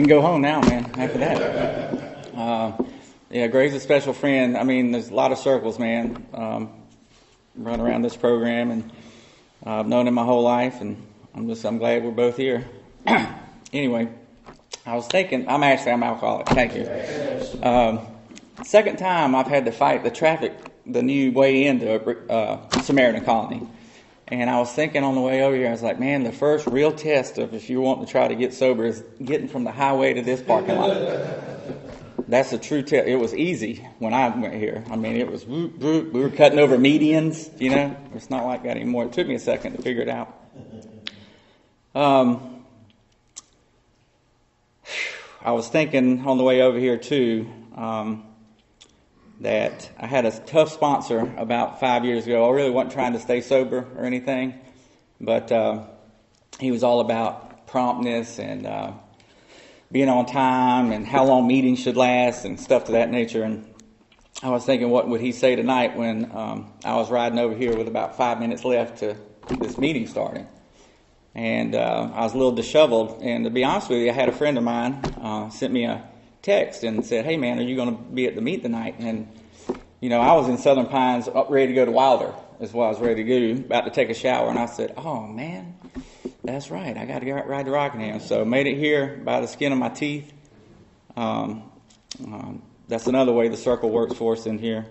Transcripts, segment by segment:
go home now, man, after that. Yeah, Gray's a special friend. I mean, there's a lot of circles, man, run around this program, and I've known him my whole life, and I'm glad we're both here. Anyway, I was thinking, I'm alcoholic. Thank you. Second time I've had to fight the traffic, the new way into Samaritan Colony. And I was thinking on the way over here, I was like, man, the first real test of if you want to try to get sober is getting from the highway to this parking lot. That's a true test. It was easy when I went here. I mean, it was, we were cutting over medians, you know. It's not like that anymore. It took me a second to figure it out. I was thinking on the way over here, too, that I had a tough sponsor about 5 years ago. I really wasn't trying to stay sober or anything, but he was all about promptness and being on time and how long meetings should last and stuff to that nature. And I was thinking, what would he say tonight when I was riding over here with about 5 minutes left to this meeting starting? And I was a little disheveled. And to be honest with you, I had a friend of mine sent me a text and said, hey, man, are you going to be at the meet tonight? And, you know, I was in Southern Pines ready to go to Wilder is what I was ready to do, about to take a shower. And I said, oh, man, that's right. I got to ride to Rockingham. So made it here by the skin of my teeth. That's another way the circle works for us in here.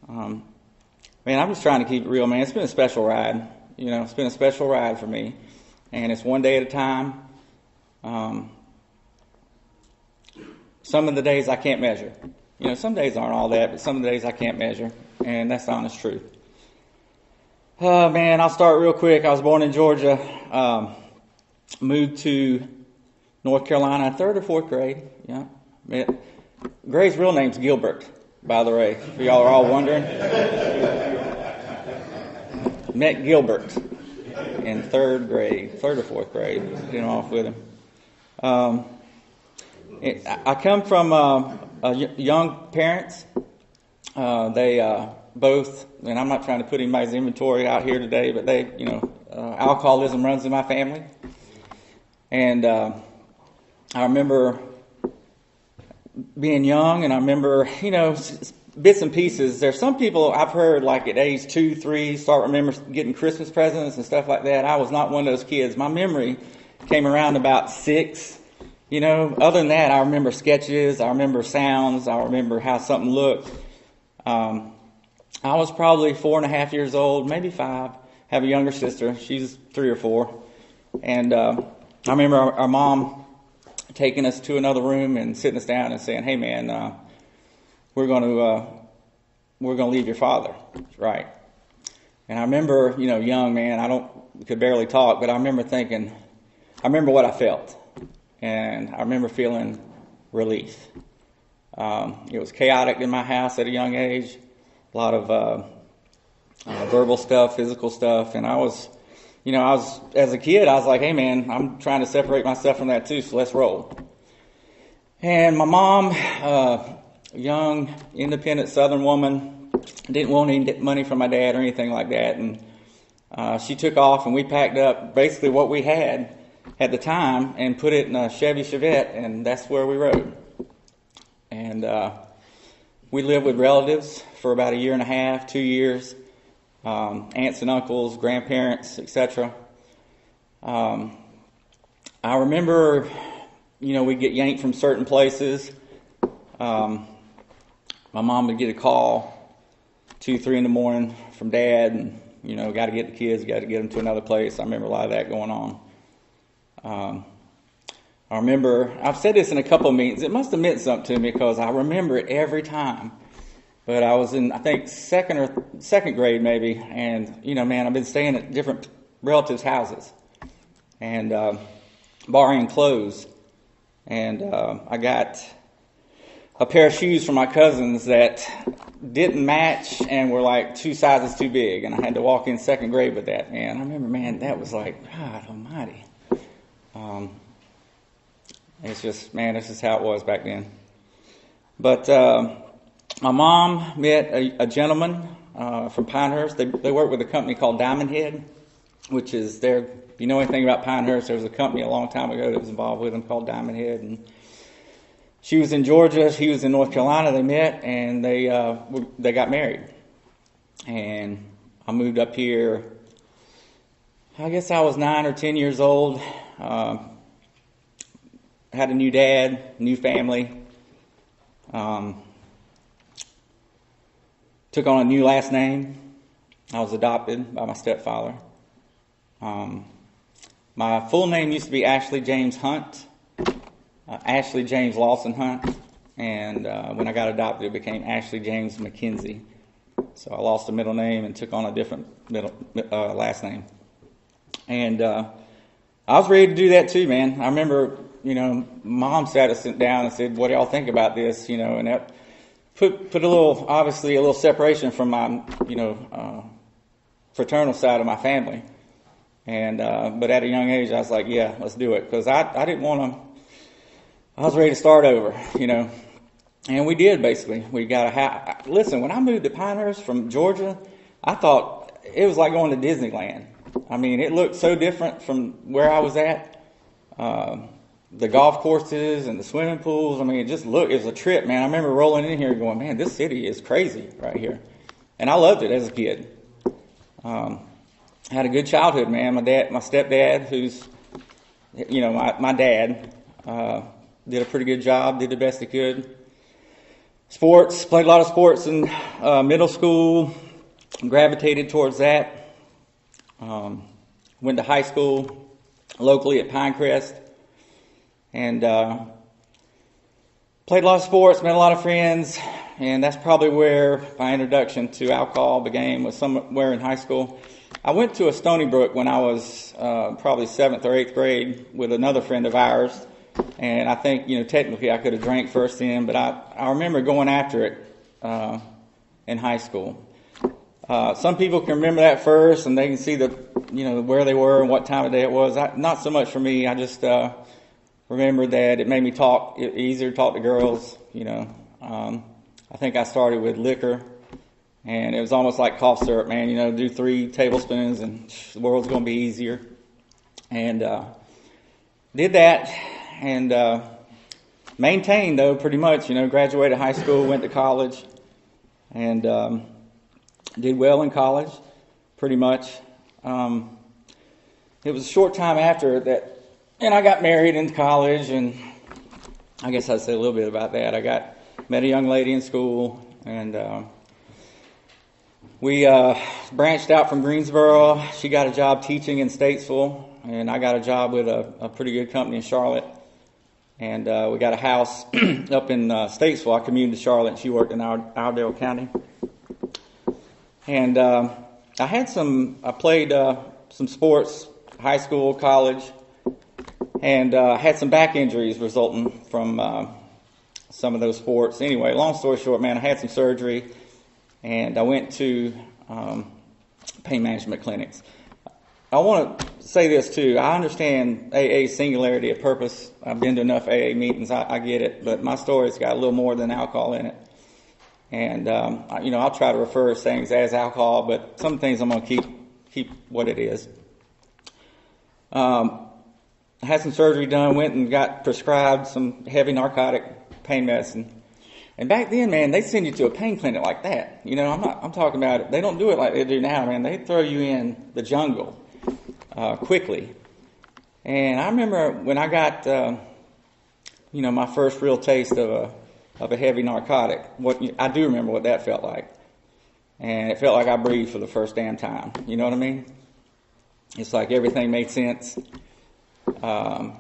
Man, I'm just trying to keep it real, man. It's been a special ride. You know, it's been a special ride for me. And it's one day at a time. Some of the days I can't measure. You know, some days aren't all that, but some of the days I can't measure. And that's the honest truth. Oh, man, I'll start real quick. I was born in Georgia. Moved to North Carolina, 3rd or 4th grade. Yeah. Gray's real name's Gilbert, by the way, if y'all are all wondering. Met Gilbert in 3rd grade, 3rd or 4th grade, getting off with him. I come from young parents. They both, and I'm not trying to put anybody's inventory out here today, but they, you know, alcoholism runs in my family. And I remember being young, and I remember, you know, bits and pieces. There's some people I've heard, like at age 2, 3, start remember getting Christmas presents and stuff like that. I was not one of those kids. My memory came around about 6. You know, other than that, I remember sketches, I remember sounds, I remember how something looked. I was probably 4.5 years old, maybe 5. Have a younger sister. She's 3 or 4. And I remember our mom taking us to another room and sitting us down and saying, hey, man, we're going to leave your father. Right. And I remember, you know, young man, could barely talk, but I remember thinking, I remember what I felt. And I remember feeling relief. It was chaotic in my house at a young age. A lot of verbal stuff, physical stuff. And I was, as a kid, I was like, hey, man, I'm trying to separate myself from that too, so let's roll. And my mom, young, independent Southern woman, didn't want any money from my dad or anything like that. And she took off, and we packed up basically what we had at the time and put it in a Chevy Chevette, and that's where we rode. And we lived with relatives for about 1.5 years, 2 years, aunts and uncles, grandparents, etc. I remember, we'd get yanked from certain places. My mom would get a call 2, 3 in the morning from Dad, and got to get the kids, got to get them to another place. I remember a lot of that going on. I remember, I've said this in a couple of meetings. It must have meant something to me because I remember it every time. But I was in, I think, second grade maybe, and I've been staying at different relatives' houses and borrowing clothes. And I got a pair of shoes from my cousins that didn't match and were like 2 sizes too big, and I had to walk in second grade with that. Man, I remember, that was like, God Almighty. It's just how it was back then. But my mom met a gentleman from Pinehurst. They work with a company called Diamond Head, which is they're If you know anything about Pinehurst, there was a company a long time ago that was involved with them called Diamond Head, and she was in Georgia, he was in North Carolina. They met, and they got married. And I moved up here. I guess I was 9 or 10 years old. Had a new dad, new family. Took on a new last name. I was adopted by my stepfather. My full name used to be Ashley James Hunt. Ashley James Lawson Hunt, and when I got adopted, it became Ashley James McKenzie. So I lost a middle name and took on a different last name. And I was ready to do that too, man. I remember, Mom sat us down and said, "What do y'all think about this?" And that put obviously a little separation from my, fraternal side of my family. And but at a young age, I was like, "Yeah, let's do it," because I didn't want to. I was ready to start over, and we did basically. We got a house. Listen, when I moved to Pinehurst from Georgia, I thought it was like going to Disneyland. I mean, it looked so different from where I was at. The golf courses and the swimming pools. I mean, it was a trip, man. I remember rolling in here going, man, this city is crazy right here. And I loved it as a kid. I had a good childhood, man. My stepdad, who's, my dad, did a pretty good job, did the best he could. Sports, played a lot of sports in middle school, gravitated towards that. Went to high school locally at Pinecrest, and played a lot of sports, met a lot of friends, and that's probably where my introduction to alcohol began, was somewhere in high school. I went to a Stony Brook when I was probably 7th or 8th grade with another friend of ours. And I think, technically I could have drank first then, but I remember going after it in high school. Some people can remember that first, and they can see where they were and what time of day it was. Not so much for me. I just remember that it made me easier to talk to girls. I think I started with liquor, and it was almost like cough syrup, man. Do 3 tablespoons, and the world's going to be easier. And did that. And maintained, though, pretty much, graduated high school, went to college, and did well in college, pretty much. It was a short time after that, and I got married in college, and I guess I'd say a little bit about that. Met a young lady in school, and we branched out from Greensboro. She got a job teaching in Statesville, and I got a job with a pretty good company in Charlotte. And we got a house up in Statesville. I commuted to Charlotte, and she worked in Iredell County. And I played some sports, high school, college, and had some back injuries resulting from some of those sports. Anyway, long story short, man, I had some surgery, and I went to pain management clinics. I want to say this too. I understand AA's singularity of purpose. I've been to enough AA meetings. I get it, but my story's got a little more than alcohol in it. And I'll try to refer to things as alcohol, but some things I'm going to keep what it is. I had some surgery done. Went and got prescribed some heavy narcotic pain medicine. And back then, man, they send you to a pain clinic like that. I'm talking about it. They don't do it like they do now, man. They throw you in the jungle quickly. And I remember when I got, my first real taste of a heavy narcotic. I do remember what that felt like. And it felt like I breathed for the first damn time. You know what I mean? It's like everything made sense. The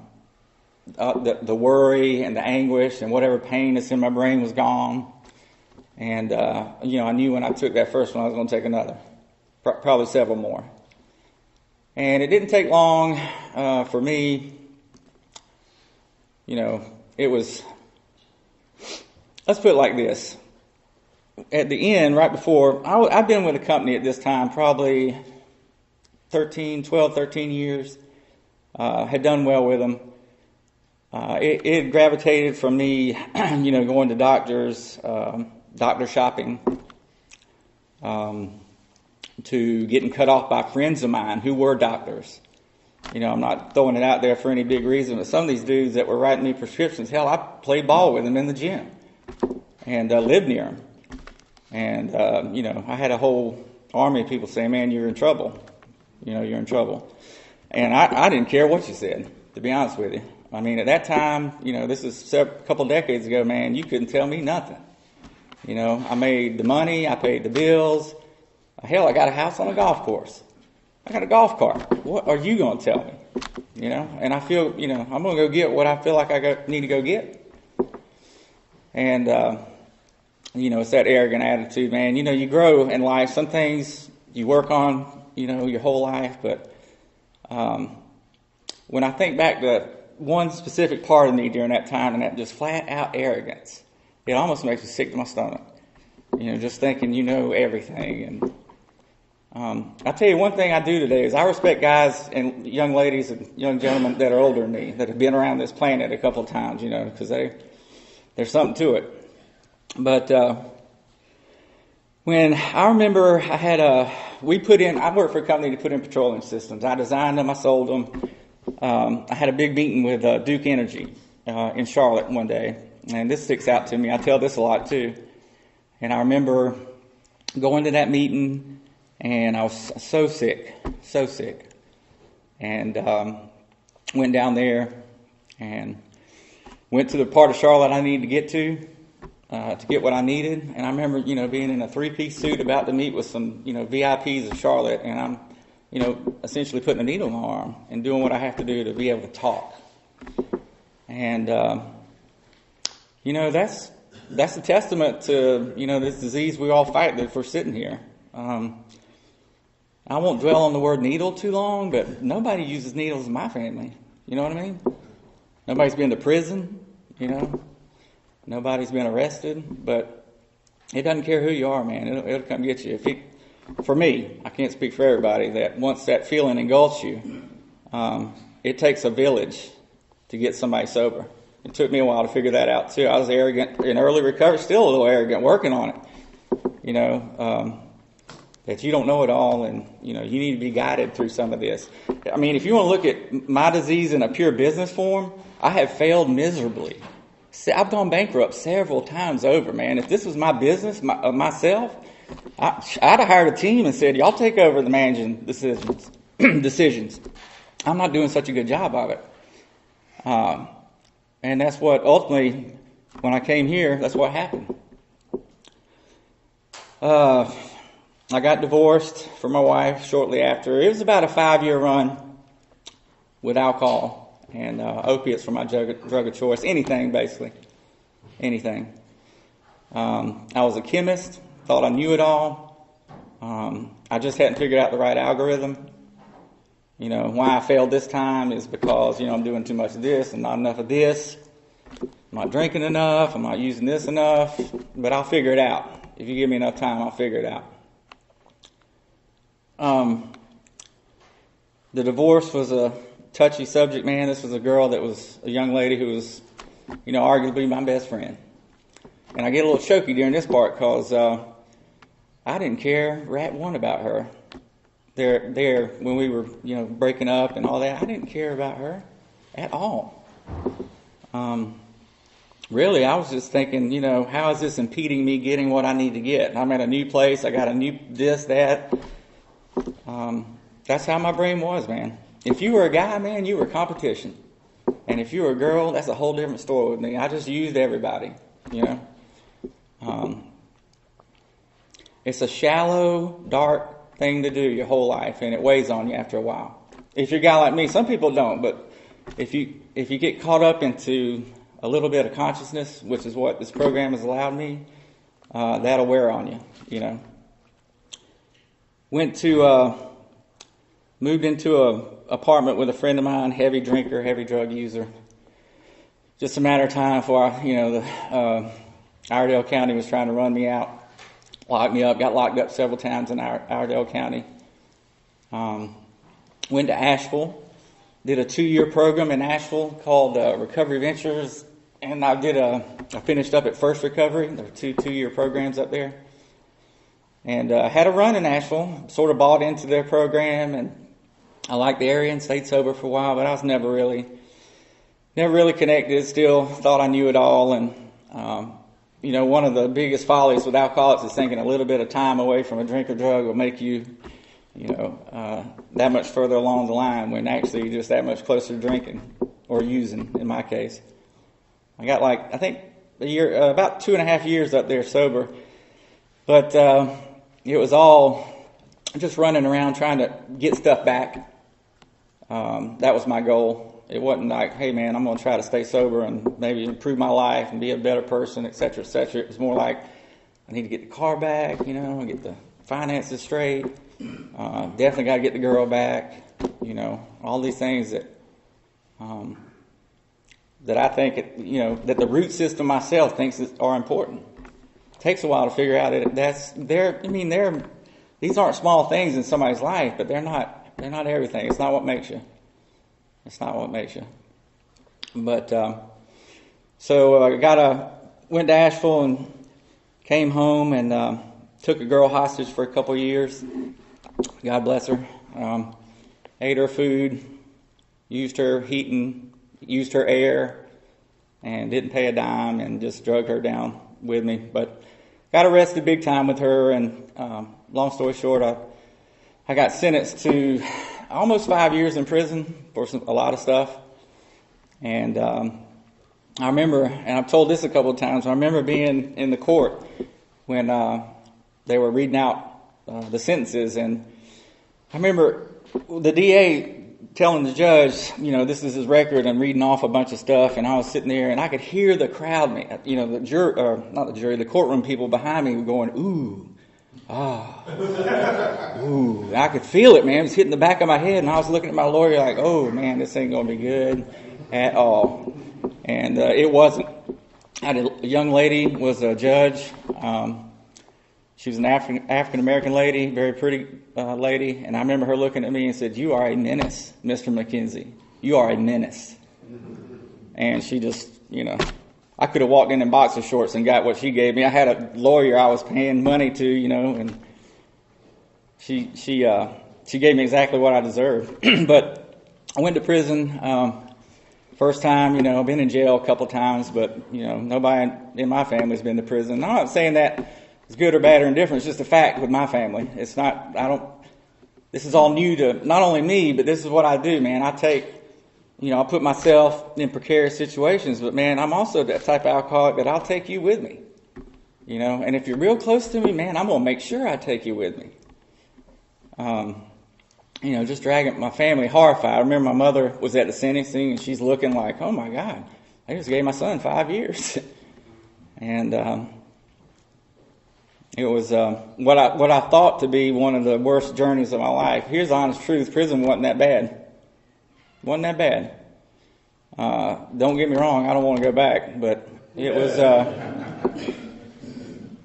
worry and the anguish and whatever pain that's in my brain was gone. And, I knew when I took that first one I was going to take another. Probably several more. And it didn't take long for me. It was, let's put it like this. At the end, right before, I've been with a company at this time probably 12, 13 years. Had done well with them. It gravitated from me, going to doctors, doctor shopping, to getting cut off by friends of mine who were doctors. I'm not throwing it out there for any big reason, but some of these dudes that were writing me prescriptions, hell, I played ball with them in the gym and lived near them. And, I had a whole army of people saying, man, you're in trouble. You're in trouble. And I didn't care what you said, to be honest with you. I mean, at that time, this is a couple decades ago, man, you couldn't tell me nothing. I made the money, I paid the bills. Hell, I got a house on a golf course. I got a golf cart. What are you going to tell me? And I feel, I'm going to go get what I feel like need to go get. And, it's that arrogant attitude, man. You grow in life. Some things you work on, your whole life. But when I think back to one specific part of me during that time and that just flat out arrogance, it almost makes me sick to my stomach. Just thinking you know everything. And I'll tell you one thing I do today is I respect guys and young ladies and young gentlemen that are older than me, that have been around this planet a couple of times, because there's something to it. But when I remember I worked for a company to put in petroleum systems. I designed them, I sold them. I had a big meeting with Duke Energy in Charlotte one day, and this sticks out to me. I tell this a lot too. And I remember going to that meeting, and I was so sick, and went down there and went to the part of Charlotte I needed to get what I needed. And I remember, being in a 3-piece suit about to meet with some, VIPs of Charlotte, and I'm, essentially putting a needle in my arm and doing what I have to do to be able to talk. And, that's a testament to, this disease we all fight if we're sitting here. I won't dwell on the word needle too long, but nobody uses needles in my family. You know what I mean? Nobody's been to prison, Nobody's been arrested, but it doesn't care who you are, man. It'll come get you. For me, I can't speak for everybody, that once that feeling engulfs you, it takes a village to get somebody sober. It took me a while to figure that out too. I was arrogant in early recovery, still a little arrogant, working on it. That you don't know it all, and you need to be guided through some of this. I mean, if you want to look at my disease in a pure business form, I have failed miserably. I've gone bankrupt several times over, man. If this was my business, myself, I'd have hired a team and said, y'all take over the managing decisions. I'm not doing such a good job of it. And that's what ultimately, when I came here, that's what happened. I got divorced from my wife shortly after. It was about a 5-year run with alcohol and opiates for my drug of choice. Anything, basically. Anything. I was a chemist. Thought I knew it all. I just hadn't figured out the right algorithm. Why I failed this time is because, I'm doing too much of this and not enough of this. I'm not drinking enough. I'm not using this enough. But I'll figure it out. If you give me enough time, I'll figure it out. The divorce was a touchy subject, man. This was a girl that was a young lady who was, arguably my best friend. And I get a little choky during this part because I didn't care rat one about her. There when we were, breaking up and all that, I didn't care about her at all. Really, I was just thinking, how is this impeding me getting what I need to get? I'm at a new place. I got a new this, that. That's how my brain was, man. If you were a guy, man, you were competition. And if you were a girl, that's a whole different story with me. I just used everybody, It's a shallow, dark thing to do your whole life, and it weighs on you after a while. If you're a guy like me, some people don't, but if you get caught up into a little bit of consciousness, which is what this program has allowed me, that'll wear on you, Moved into a apartment with a friend of mine, heavy drinker, heavy drug user. Just a matter of time before Iredell County was trying to run me out, lock me up. Got locked up several times in Iredell County. Went to Asheville, did a 2-year program in Asheville called Recovery Ventures, and I finished up at First Recovery. There were two-year programs up there. And had a run in Asheville, sort of bought into their program, and I liked the area and stayed sober for a while, but I was never really connected. Still thought I knew it all. And, one of the biggest follies with alcoholics is thinking a little bit of time away from a drink or drug will make you, that much further along the line, when actually you're just that much closer to drinking or using, in my case. I got about 2.5 years up there sober. But it was all just running around trying to get stuff back. That was my goal. It wasn't like, hey, man, I'm going to try to stay sober and maybe improve my life and be a better person, et cetera, et cetera. It was more like, I need to get the car back, get the finances straight. Definitely got to get the girl back, all these things that I think, that the root system myself thinks are important. It takes a while to figure out these aren't small things in somebody's life, but they're not everything. It's not what makes you. It's not what makes you. But, so I went to Asheville and came home and took a girl hostage for a couple of years. God bless her. Ate her food, used her heating, used her air, and didn't pay a dime, and just drug her down with me. But got arrested big time with her, and long story short, I got sentenced to almost 5 years in prison for a lot of stuff. And I remember, and I've told this a couple of times, I remember being in the court when they were reading out the sentences, and I remember the DA telling the judge, this is his record, and reading off a bunch of stuff, and I was sitting there, and I could hear the crowd, the courtroom people behind me were going, ooh, ah, ooh. I could feel it, man. It was hitting the back of my head, and I was looking at my lawyer like, oh, man, this ain't going to be good at all. And it wasn't. I had a young lady, was a judge. She was an African-American lady, very pretty lady, and I remember her looking at me and said, you are a menace, Mr. McKenzie. You are a menace. And she just, I could have walked in boxer shorts and got what she gave me. I had a lawyer I was paying money to, and she gave me exactly what I deserved. But I went to prison first time. I've been in jail a couple times, but nobody in my family's been to prison. I'm not saying that it's good or bad or indifferent. It's just a fact with my family. It's not. This is all new to not only me, but this is what I do, man. I put myself in precarious situations, but man, I'm also that type of alcoholic that I'll take you with me. And if you're real close to me, man, I'm going to make sure I take you with me. Just dragging my family horrified. I remember my mother was at the sentencing, and she's looking like, oh my God, I just gave my son 5 years. And it was what I thought to be one of the worst journeys of my life. Here's the honest truth. Prison wasn't that bad. Wasn't that bad. Don't get me wrong, I don't want to go back, but it was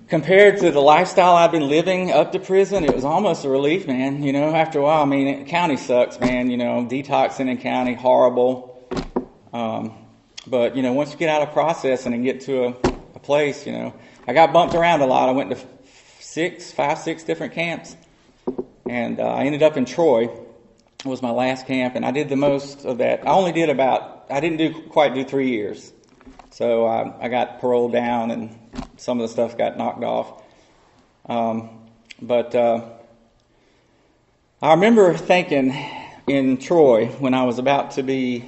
compared to the lifestyle I've been living up to prison, it was almost a relief, man. After a while, county sucks, man. Detoxing in county, horrible. But once you get out of processing and get to a place, I got bumped around a lot. I went to 5, 6 different camps, and I ended up in Troy. Was my last camp, and I did the most of that. I didn't quite do 3 years. So I got paroled down, and some of the stuff got knocked off. But I remember thinking in Troy when I was about 30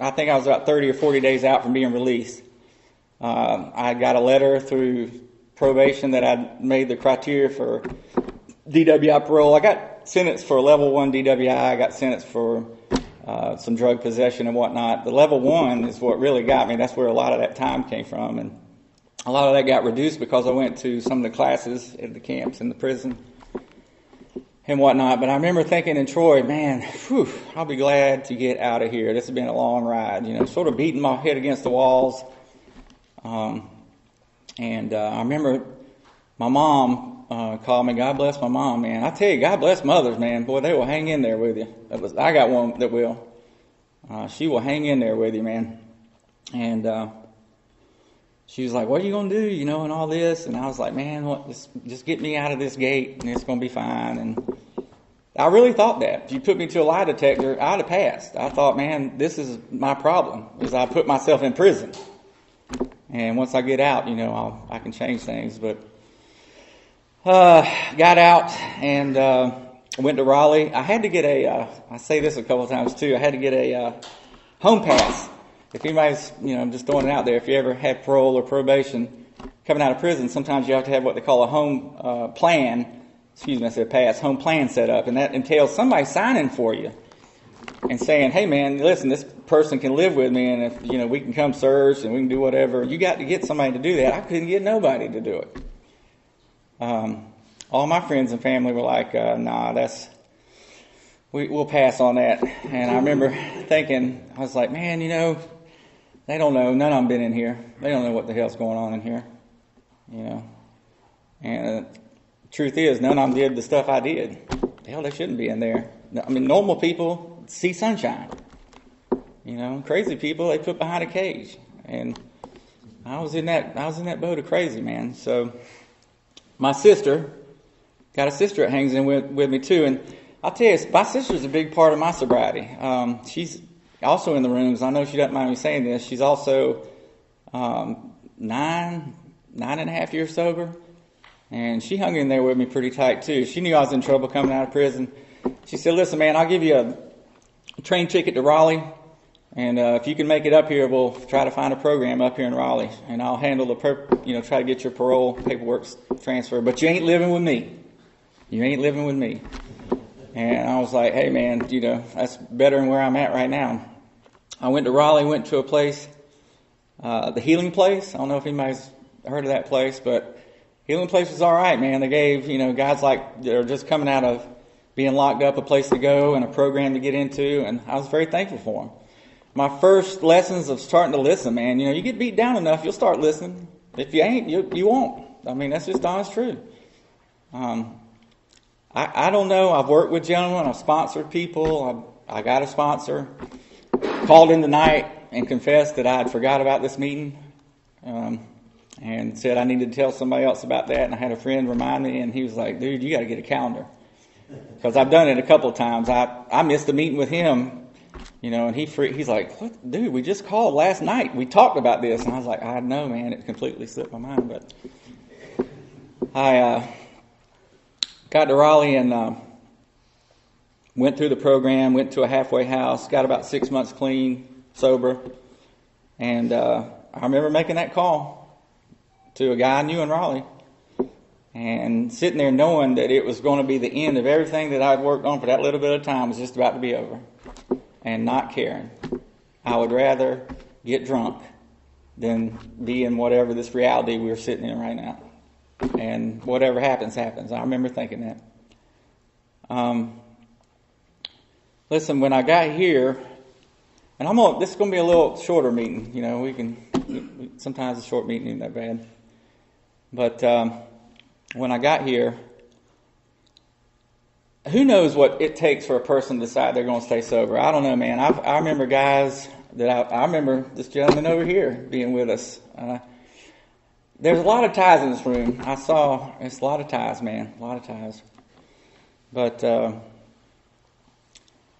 or 40 days out from being released. I got a letter through probation that I'd made the criteria for DWI parole. I got sentenced for level 1 DWI. I got sentenced for some drug possession and whatnot. The level 1 is what really got me. That's where a lot of that time came from. And a lot of that got reduced because I went to some of the classes at the camps in the prison and whatnot. But I remember thinking in Troy, man, I'll be glad to get out of here. This has been a long ride, sort of beating my head against the walls. And I remember my mom called me. God bless my mom, man. I tell you, God bless mothers, man. Boy, they will hang in there with you. I got one that will. She will hang in there with you, man. And she was like, what are you going to do, and all this. And I was like, man, just get me out of this gate, and it's going to be fine. And I really thought that. If you put me to a lie detector, I'd have passed. I thought, man, this is my problem, is I put myself in prison. And once I get out, I can change things. But got out and went to Raleigh. I had to get I say this a couple of times too, I had to get a home pass. If anybody's, just throwing it out there, if you ever had parole or probation coming out of prison, sometimes you have to have what they call a home plan. Excuse me, I said pass, home plan set up. And that entails somebody signing for you and saying, hey man, listen, this person can live with me, and if, we can come search and we can do whatever. You got to get somebody to do that. I couldn't get nobody to do it. All my friends and family were like, nah, we'll pass on that. And I remember thinking, I was like, man, they don't know. None of them been in here. They don't know what the hell's going on in here. And the truth is, none of them did the stuff I did. Hell, they shouldn't be in there. I mean, normal people see sunshine. Crazy people, they put behind a cage. And I was in that boat of crazy, man. So my sister, got a sister that hangs in with me too. And I'll tell you, my sister's a big part of my sobriety. She's also in the rooms. I know she doesn't mind me saying this. She's also 9.5 years sober. And she hung in there with me pretty tight too. She knew I was in trouble coming out of prison. She said, listen, man, I'll give you a train ticket to Raleigh. And if you can make it up here, we'll try to find a program up here in Raleigh. And I'll handle try to get your parole paperwork transfer. But you ain't living with me. You ain't living with me. And I was like, hey, man, that's better than where I'm at right now. I went to Raleigh, went to a place, the Healing Place. I don't know if anybody's heard of that place, but Healing Place was all right, man. They gave, guys like that are just coming out of being locked up a place to go and a program to get into, and I was very thankful for them. My first lessons of starting to listen, man, you get beat down enough, you'll start listening. If you ain't, you won't. I mean, that's just honest truth. I don't know. I've worked with gentlemen. I've sponsored people. I got a sponsor. Called in tonight and confessed that I had forgot about this meeting. And said I needed to tell somebody else about that. And I had a friend remind me, and he was like, dude, you got to get a calendar. Because I've done it a couple of times. I missed a meeting with him, and he's like, what, dude, we just called last night. We talked about this. And I was like, I know, man, it completely slipped my mind. But I got to Raleigh and went through the program, went to a halfway house, got about 6 months clean, sober. And I remember making that call to a guy I knew in Raleigh, and sitting there knowing that it was going to be the end of everything that I'd worked on for that little bit of time was just about to be over, and not caring. I would rather get drunk than be in whatever this reality we're sitting in right now. And whatever happens, happens. I remember thinking that. Listen, when I got here, and this is going to be a little shorter meeting. Sometimes a short meeting isn't that bad. But when I got here, who knows what it takes for a person to decide they're going to stay sober? I don't know, man. I remember guys that I remember this gentleman over here being with us. There's a lot of ties in this room. It's a lot of ties, man. A lot of ties. But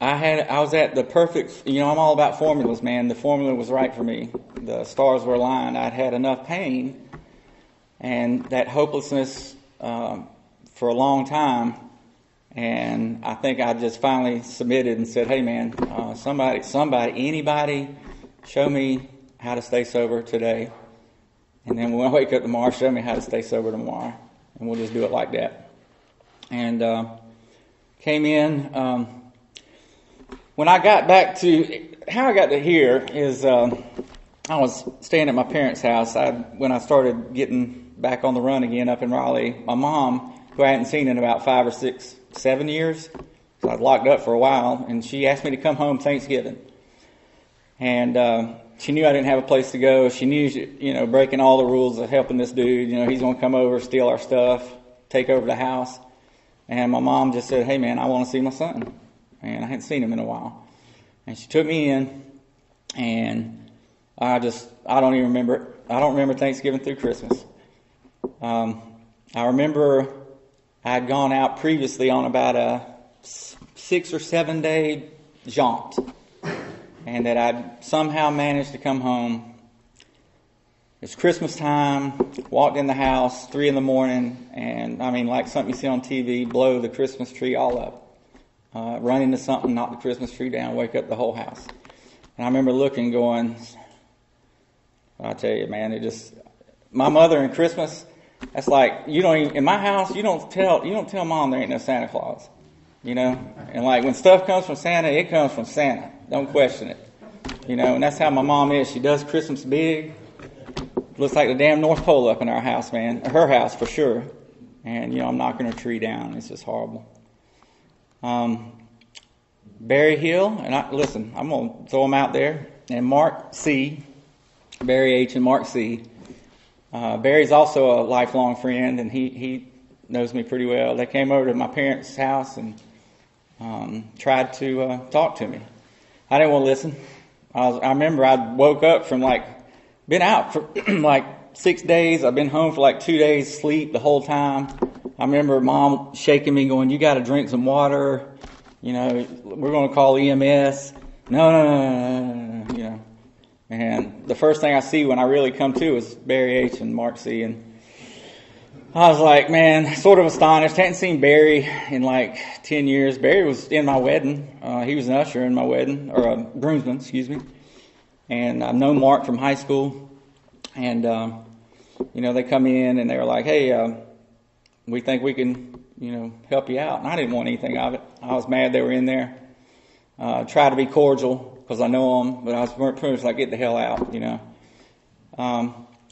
I was at the perfect, I'm all about formulas, man. The formula was right for me. The stars were aligned. I'd had enough pain and that hopelessness for a long time. And I think I just finally submitted and said, hey, man, somebody, anybody, show me how to stay sober today. And then when I wake up tomorrow, show me how to stay sober tomorrow. And we'll just do it like that. And came in. When I got back to, how I got to here is I was staying at my parents' house. When I started getting back on the run again up in Raleigh, my mom, who I hadn't seen in about 5 or 6, 7 years, so I was locked up for a while, and she asked me to come home Thanksgiving. And she knew I didn't have a place to go. She knew, breaking all the rules of helping this dude. He's going to come over, steal our stuff, take over the house. And my mom just said, hey, man, I want to see my son. And I hadn't seen him in a while. And she took me in, and I don't even remember it. I don't remember Thanksgiving through Christmas. I remember I had gone out previously on about a 6 or 7 day jaunt, and that I'd somehow managed to come home. It's Christmas time, walked in the house, 3 a.m, and I mean, like something you see on TV, blow the Christmas tree all up. Run into something, knock the Christmas tree down, wake up the whole house. And I remember looking, going, I tell you, man, my mother in Christmas, that's like, you don't even, in my house, you don't tell Mom there ain't no Santa Claus, you know? And like, when stuff comes from Santa, it comes from Santa. Don't question it, you know? And that's how my mom is. She does Christmas big. Looks like the damn North Pole up in our house, man. Her house, for sure. And, you know, I'm knocking her tree down. It's just horrible. Barry Hill, and listen, I'm going to throw them out there. And Mark C., Barry H. and Mark C. Barry's also a lifelong friend, and he knows me pretty well. They came over to my parents' house and tried to talk to me. I didn't want to listen. I remember I woke up from been out for like 6 days. I've been home for like 2 days sleep the whole time. I remember Mom shaking me going, you got to drink some water. You know, we're going to call EMS. No, you know. And the first thing I see when I really come to is Barry H. and Mark C. And I was like, man, sort of astonished. Hadn't seen Barry in like 10 years. Barry was in my wedding. He was an usher in my wedding, or a groomsman, excuse me. And I've known Mark from high school. And, you know, they come in and they were like, hey, we think we can, you know, help you out. And I didn't want anything of it. I was mad they were in there. Try to be cordial because I know them, but I was pretty much like, get the hell out, you know.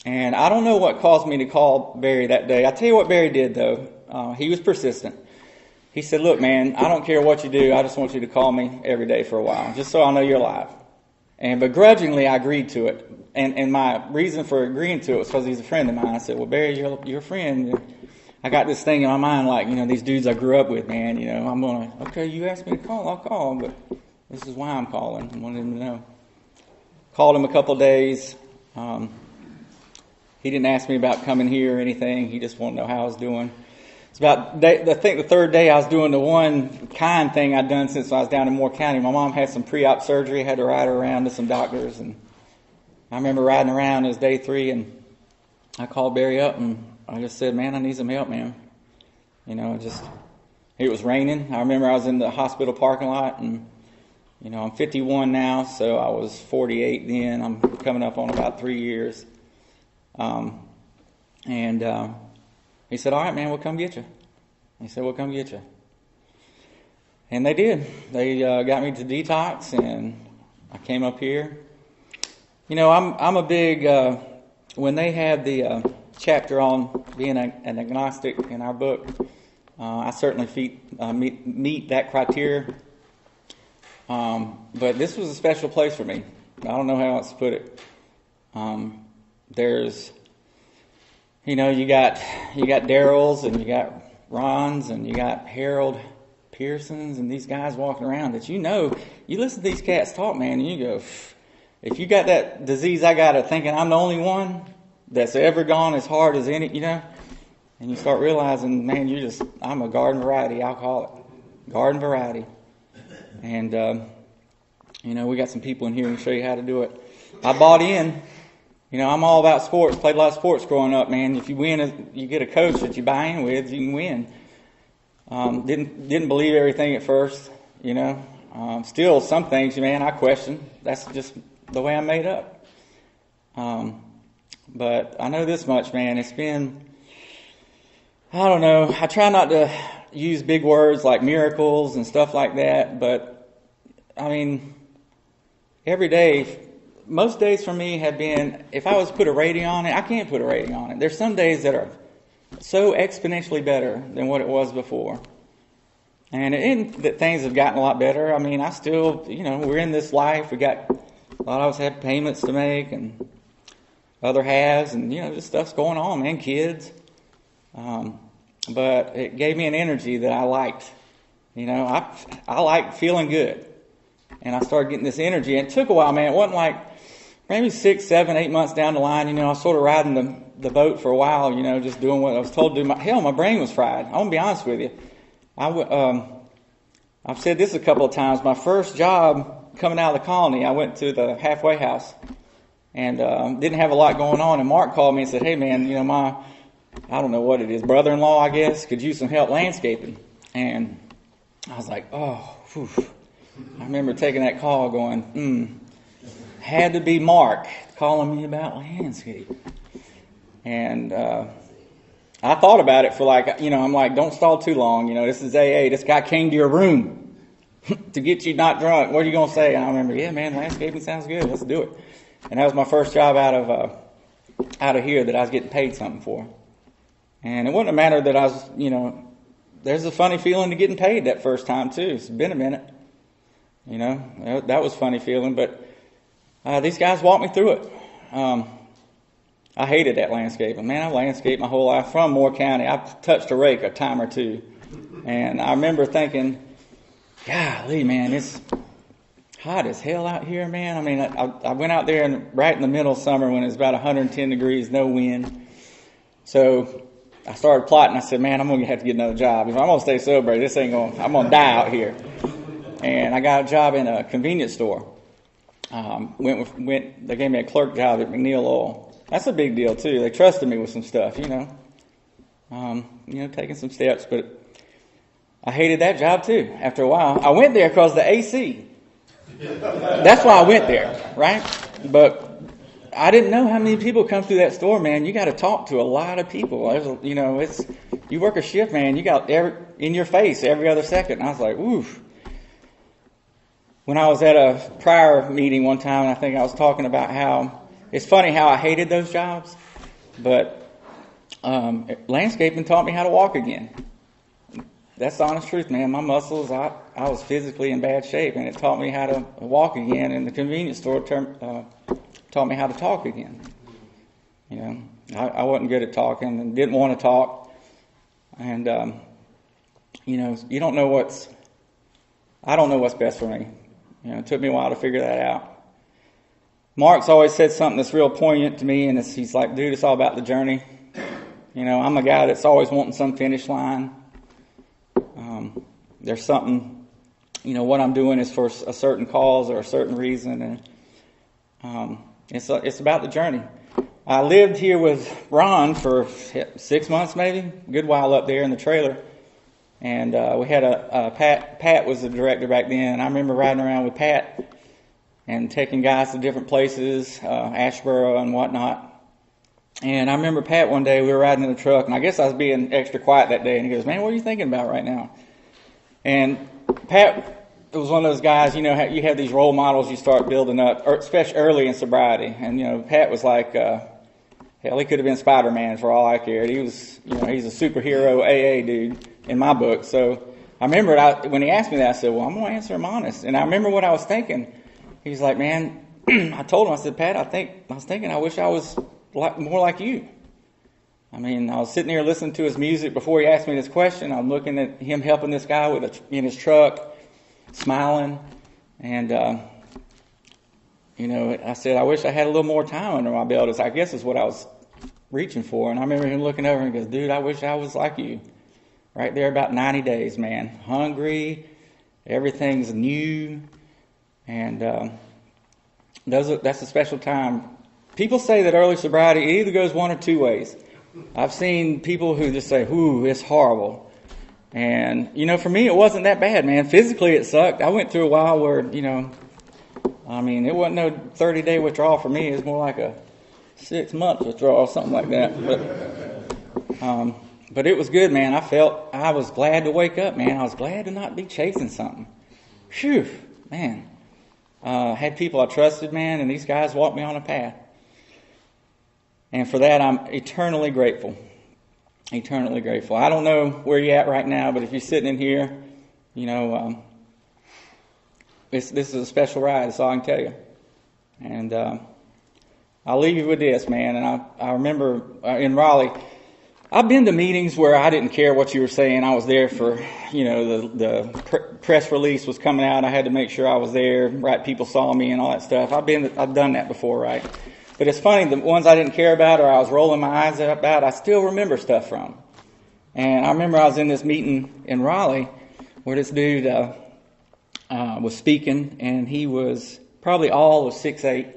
And I don't know what caused me to call Barry that day. I tell you what Barry did, though. He was persistent. He said, look, man, I don't care what you do. I just want you to call me every day for a while, just so I know you're alive. And begrudgingly, I agreed to it. And my reason for agreeing to it was because he's a friend of mine. I said, well, Barry, you're a friend. I got this thing in my mind, like, you know, these dudes I grew up with, man, you know, I'm going to, okay, you asked me to call, I'll call, but this is why I'm calling. I wanted him to know. Called him a couple of days. He didn't ask me about coming here or anything. He just wanted to know how I was doing. It's about, I think the third day I was doing the one kind thing I'd done since I was down in Moore County. My mom had some pre-op surgery, had to ride her around to some doctors, and I remember riding around. It was day 3, and I called Barry up, and I just said, man, I need some help, man. You know, it was raining. I remember I was in the hospital parking lot, and, you know, I'm 51 now, so I was 48 then. I'm coming up on about 3 years. He said, all right, man, we'll come get you. He said, we'll come get you. And they did. They got me to detox, and I came up here. You know, I'm a big, when they had the chapter on being an agnostic in our book, I certainly meet that criteria. But this was a special place for me. I don't know how else to put it. There's, you know, you got Daryl's and you got Ron's and you got Harold Pearson's and these guys walking around that, you know, you listen to these cats talk, man, and you go, if you got that disease I got of thinking I'm the only one that's ever gone as hard as any, you know, and you start realizing, man, I'm a garden variety, I'll call it. Garden variety. And, you know, we got some people in here who can show you how to do it. I bought in. You know, I'm all about sports. Played a lot of sports growing up, man. If you win, you get a coach that you buy in with, you can win. Didn't believe everything at first, you know. Still, some things, man, I question. That's just the way I'm made up. But I know this much, man. It's been, I don't know. I try not to use big words like miracles and stuff like that. But, I mean, every day, most days for me have been, if I was to put a rating on it, I can't put a rating on it. There's some days that are so exponentially better than what it was before. And it isn't that things have gotten a lot better. I mean, I still, you know, we're in this life. A lot of us have payments to make and other halves, and, you know, just stuff's going on, man, kids. But it gave me an energy that I liked. You know, I like feeling good. And I started getting this energy. And it took a while, man. It wasn't like maybe 6, 7, 8 months down the line, you know, I was sort of riding the boat for a while, you know, just doing what I was told to do. My brain was fried. I'm going to be honest with you. I've said this a couple of times. My first job coming out of the colony, I went to the halfway house and didn't have a lot going on. And Mark called me and said, hey, man, I don't know what it is, brother-in-law, I guess, could use some help landscaping. And I was like, oh, whew. I remember taking that call going, had to be Mark calling me about landscape. And I thought about it for I'm like, don't stall too long. This is AA. This guy came to your room to get you not drunk. What are you going to say? And I remember, yeah, man, landscaping sounds good. Let's do it. And that was my first job out of here that I was getting paid something for. And it wasn't a matter that I was, there's a funny feeling to getting paid that first time too. It's been a minute. That was a funny feeling. But these guys walked me through it. I hated that landscaping. Man, I've landscaped my whole life from Moore County. I've touched a rake a time or two. And I remember thinking, golly, man, it's hot as hell out here, man. I mean, I went out there right in the middle of summer when it was about 110 degrees, no wind. So I started plotting. I said, man, I'm going to have to get another job. If I'm going to stay sober, I'm going to die out here. And I got a job in a convenience store. They gave me a clerk job at McNeil Oil. That's a big deal too. They trusted me with some stuff, taking some steps. But I hated that job too. After a while, I went there because the AC. That's why I went there, right? But I didn't know how many people come through that store, man. You got to talk to a lot of people. You work a shift, man. You got in your face every other second. And I was like, oof. When I was at a prior meeting one time, I think I was talking about how it's funny how I hated those jobs, but landscaping taught me how to walk again. That's the honest truth, man. My muscles, I was physically in bad shape, and it taught me how to walk again. And the convenience store taught me how to talk again. I wasn't good at talking and didn't want to talk. And, you don't know I don't know what's best for me. It took me a while to figure that out. Mark's always said something that's real poignant to me, and he's like, dude, it's all about the journey. I'm a guy that's always wanting some finish line. There's something, what I'm doing is for a certain cause or a certain reason, and it's about the journey. I lived here with Ron for 6 months, maybe, a good while up there in the trailer. And we had Pat was the director back then. I remember riding around with Pat and taking guys to different places, Ashboro and whatnot. And I remember Pat one day, we were riding in the truck, and I guess I was being extra quiet that day. And he goes, man, what are you thinking about right now? And Pat was one of those guys, you have these role models you start building up, especially early in sobriety. And, Pat was like, hell, he could have been Spider-Man for all I cared. He was, he's a superhero AA dude in my book. So I remember when he asked me that, I said, well, I'm going to answer him honest. And I remember what I was thinking. He's like, man, I told him, I said, Pat, I wish I was more like you. I mean, I was sitting there listening to his music before he asked me this question. I'm looking at him helping this guy in his truck, smiling. And, I said, I wish I had a little more time under my belt. I guess is what I was reaching for. And I remember him looking over and goes, dude, I wish I was like you. Right there about 90 days, man. Hungry. Everything's new. And that's a special time. People say that early sobriety, it either goes one or two ways. I've seen people who just say, ooh, it's horrible. And, for me, it wasn't that bad, man. Physically, it sucked. I went through a while where, it wasn't no 30-day withdrawal for me. It was more like a 6-month withdrawal, something like that. But it was good, man. I was glad to wake up, man. I was glad to not be chasing something. Phew, man. Had people I trusted, man, and these guys walked me on a path. And for that, I'm eternally grateful. Eternally grateful. I don't know where you're at right now, but if you're sitting in here, this is a special ride. That's all I can tell you. And I'll leave you with this, man. And I remember in Raleigh, I've been to meetings where I didn't care what you were saying. I was there for, the press release was coming out. I had to make sure I was there, right? People saw me and all that stuff. I've done that before, right? But it's funny, the ones I didn't care about or I was rolling my eyes about, I still remember stuff from. And I remember I was in this meeting in Raleigh where this dude, was speaking, and he was probably all of 6'8",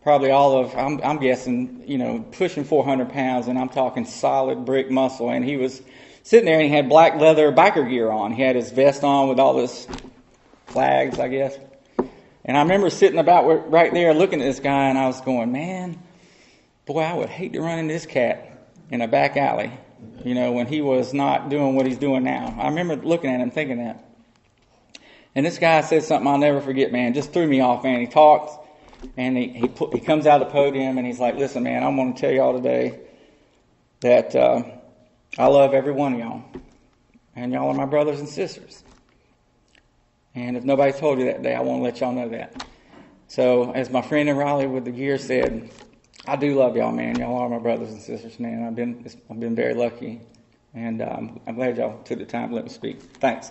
probably all of, I'm guessing, pushing 400 pounds, and I'm talking solid brick muscle. And he was sitting there, and he had black leather biker gear on. He had his vest on with all his flags, I guess. And I remember sitting about right there looking at this guy, and I was going, man, boy, I would hate to run into this cat in a back alley, when he was not doing what he's doing now. I remember looking at him thinking that. And this guy said something I'll never forget, man. Just threw me off, man. He talks, and he comes out of the podium, and he's like, listen, man, I'm going to tell y'all today that I love every one of y'all. And y'all are my brothers and sisters. And if nobody told you that day, I want to let y'all know that. So, as my friend in Raleigh with the gear said, I do love y'all, man. Y'all are my brothers and sisters, man. I've been very lucky, and I'm glad y'all took the time to let me speak. Thanks.